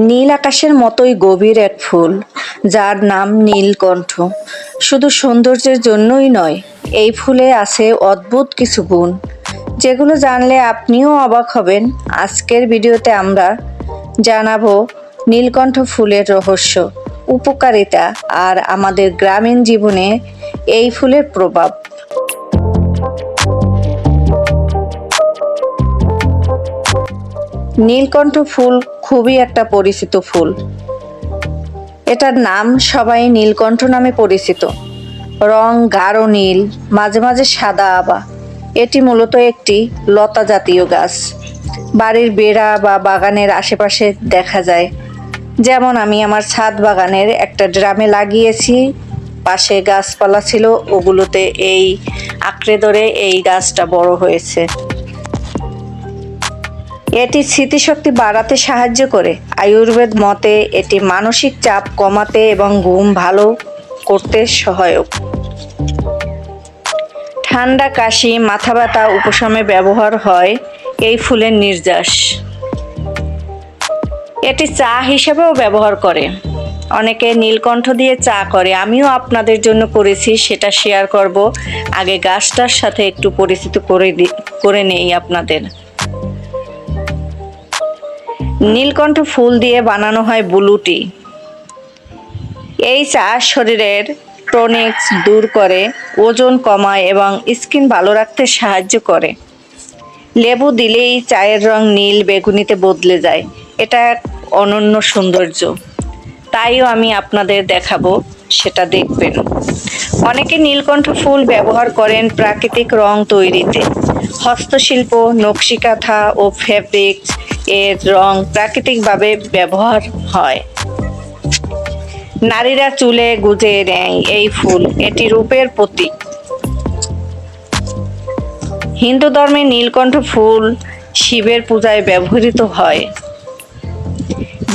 নীল আকাশের মতোই গভীর এক ফুল, যার নাম নীলকণ্ঠ। শুধু সৌন্দর্যের জন্যই নয়, এই ফুলে আছে অদ্ভুত কিছু গুণ, যেগুলো জানলে আপনিও অবাক হবেন। আজকের ভিডিওতে আমরা জানাবো নীলকণ্ঠ ফুলের রহস্য, উপকারিতা আর আমাদের গ্রামীণ জীবনে এই ফুলের প্রভাব। নীলকণ্ঠ ফুল খুবই একটা পরিচিত ফুল। এটার নাম সবাই নীলকণ্ঠ নামে পরিচিত। রং গাঢ় নীল, মাঝে মাঝে সাদা আভা। এটি মূলত একটি লতা জাতীয় গাছ। বাড়ির বেড়া বা বাগানের আশেপাশে দেখা যায়। যেমন আমি আমার ছাদ বাগানের একটা ড্রামে লাগিয়েছি, পাশে গাছপালা ছিল, ওগুলোতে এই আঁকড়ে ধরে এই গাছটা বড় হয়েছে। এটি স্মৃতিশক্তি বাড়াতে সাহায্য করে। আয়ুর্বেদ মতে এটি মানসিক চাপ কমাতে এবং ঘুম ভালো করতে সহায়ক। ঠান্ডা, কাশি, মাথা ব্যথা উপশমে ব্যবহার হয় এই ফুলের নির্যাস। এটি চা হিসেবেও ব্যবহার করে। অনেকে নীলকণ্ঠ দিয়ে চা করে, আমিও আপনাদের জন্য করেছি, সেটা শেয়ার করব। আগে গাছটার সাথে একটু পরিচিত করে নেই আপনাদের। নীলকণ্ঠ ফুল দিয়ে বানানো হয় ব্লু টি। এই চা শরীরের টনিক্স দূর করে, ওজন কমায় এবং স্কিন ভালো রাখতে সাহায্য করে। লেবু দিলেই চায়ের রং নীল বেগুনিতে বদলে যায়। এটা এক অনন্য সৌন্দর্য, তাইও আমি আপনাদের দেখাবো, সেটা দেখবেন। অনেকে নীলকণ্ঠ ফুল ব্যবহার করেন প্রাকৃতিক রং তৈরিতে। হস্তশিল্প, নকশি কাঁথা ও ফেব্রিক্স এর রং প্রাকৃতিকভাবে ব্যবহার হয়। নারীরা চুলে গুজে নেয় এই ফুল, এটি রূপের প্রতীক। হিন্দু ধর্মে নীলকণ্ঠ ফুল শিবের পূজায় ব্যবহৃত হয়।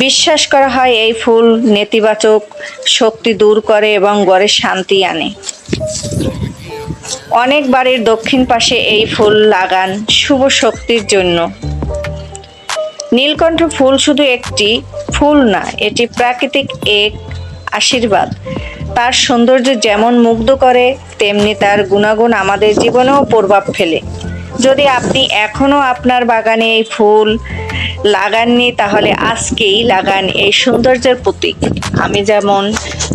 বিশ্বাস করা হয় এই ফুল নেতিবাচক শক্তি দূর করে এবং ঘরে শান্তি আনে। অনেক বাড়ির দক্ষিণ পাশে এই ফুল লাগান শুভ শক্তির জন্য। নীলকণ্ঠ ফুল শুধু একটি ফুল না, এটি প্রাকৃতিক এক আশীর্বাদ। তার সৌন্দর্য যেমন মুগ্ধ করে, তেমনি তার গুণাগুণ আমাদের জীবনেও প্রভাব ফেলে। যদি আপনি এখনো আপনার বাগানে এই ফুল লাগাননি, তাহলে আজকেই লাগান। এই সৌন্দর্যের প্রতীক। আমি যেমন,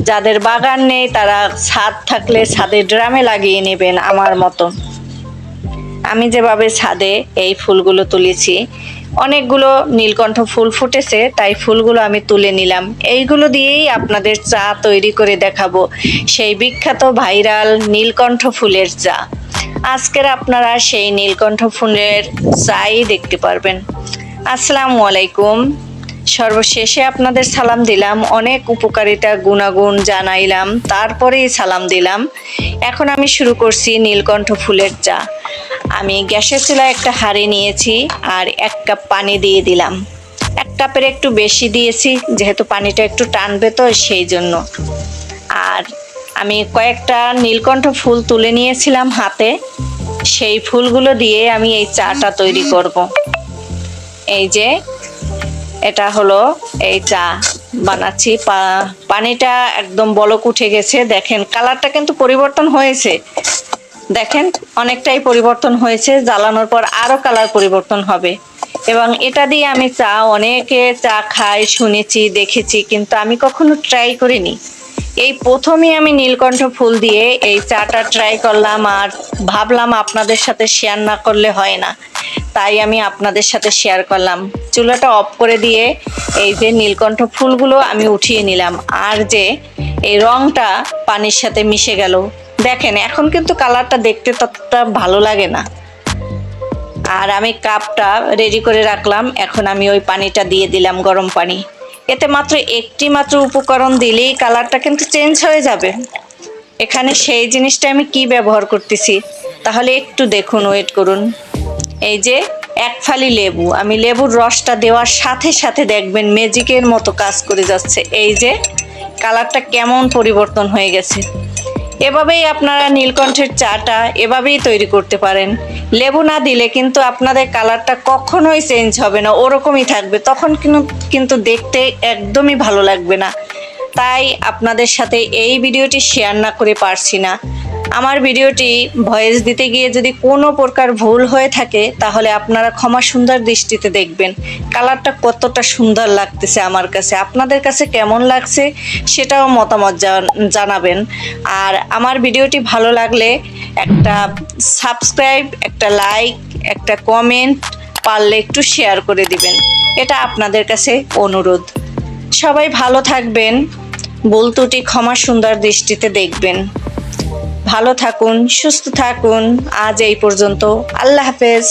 যাদের বাগান নেই তারা ছাদ থাকলে ছাদের ড্রামে লাগিয়ে নেবেন আমার মতো। আমি যেভাবে ছাদে এই ফুলগুলো তুলেছি, অনেকগুলো নীলকণ্ঠ ফুল ফুটেছে, তাই ফুলগুলো আমি তুলে নিলাম। এইগুলো দিয়েই আপনাদের চা তৈরি করে দেখাবো, সেই বিখ্যাত ভাইরাল নীলকণ্ঠ ফুলের চা। আজকের আপনারা সেই নীলকণ্ঠ ফুলের চাই দেখতে পারবেন। আসসালামু আলাইকুম। সর্বশেষে আপনাদের সালাম দিলাম, অনেক উপকারিতা গুণাগুণ জানাইলাম, তারপরেই সালাম দিলাম। এখন আমি শুরু করছি নীলকণ্ঠ ফুলের চা। আমি গ্যাসের চুলায় একটা হাঁড়ি নিয়েছি আর 1 কাপ পানি দিয়ে দিলাম। 1 কাপের একটু বেশি দিয়েছি, যেহেতু পানিটা একটু টানবে তো সেই জন্য। আর আমি কয়েকটা নীলকণ্ঠ ফুল তুলে নিয়েছিলাম হাতে, সেই ফুলগুলো দিয়ে আমি এই চাটা তৈরি করব। এই যে এটা হলো এই চা বানাচ্ছি। পানিটা একদম বলক উঠে গেছে, দেখেন কালারটা কিন্তু পরিবর্তন হয়েছে। দেখেন অনেকটাই পরিবর্তন হয়েছে, জ্বালানোর পর আরো কালার পরিবর্তন হবে। এবং এটা দিয়ে আমি চা, অনেকে চা খায় শুনেছি, দেখেছি, কিন্তু আমি কখনো ট্রাই করিনি। এই প্রথমে আমি নীলকণ্ঠ ফুল দিয়ে এই চাটা ট্রাই করলাম, আর ভাবলাম আপনাদের সাথে শেয়ার না করলে হয় না, তাই আমি আপনাদের সাথে শেয়ার করলাম। চুলাটা অফ করে দিয়ে এই যে নীলকণ্ঠ ফুলগুলো আমি উঠিয়ে নিলাম। আর যে এই রংটা পানির সাথে মিশে গেল, দেখেন এখন কিন্তু কালারটা দেখতে ততটা ভালো লাগে না। আর আমি কাপটা রেডি করে রাখলাম, এখন আমি ওই পানিটা দিয়ে দিলাম, গরম পানি। এতে মাত্র একটি মাত্র উপকরণ দিলেই কালারটা কিন্তু চেঞ্জ হয়ে যাবে। এখানে সেই জিনিসটা আমি কি ব্যবহার করতেছি, তাহলে একটু দেখুন, ওয়েট করুন। এই যে 1 ফালি লেবু, আমি লেবুর রসটা দেওয়ার সাথে সাথে দেখবেন ম্যাজিকের মতো কাজ করে যাচ্ছে। এই যে কালারটা কেমন পরিবর্তন হয়ে গেছে। এভাবেই আপনারা নীলকণ্ঠের চাটা এভাবেই তৈরি করতে পারেন। লেবু না দিলে কিন্তু আপনাদের কালারটা কখনোই চেঞ্জ হবে না, ওরকমই থাকবে, তখন কিন্তু দেখতে একদমই ভালো লাগবে না। তাই আপনাদের সাথে এই ভিডিওটি শেয়ার না করে পারছি না। আমার ভিডিওটি ভয়েস দিতে গিয়ে যদি কোনো প্রকার ভুল হয়ে থাকে তাহলে আপনারা ক্ষমা সুন্দর দৃষ্টিতে দেখবেন। কালারটা কতটা সুন্দর লাগতেছে আমার কাছে, আপনাদের কাছে কেমন লাগছে সেটাও মতামত জানাবেন। আর আমার ভিডিওটি ভালো লাগলে একটা সাবস্ক্রাইব, একটা লাইক, একটা কমেন্ট, পারলে একটু শেয়ার করে দিবেন, এটা আপনাদের কাছে অনুরোধ। সবাই ভালো থাকবেন, ভুল ত্রুটি ক্ষমা সুন্দর দৃষ্টিতে দেখবেন। ভালো থাকুন, সুস্থ থাকুন। আজ এই পর্যন্ত। আল্লাহ হাফেজ।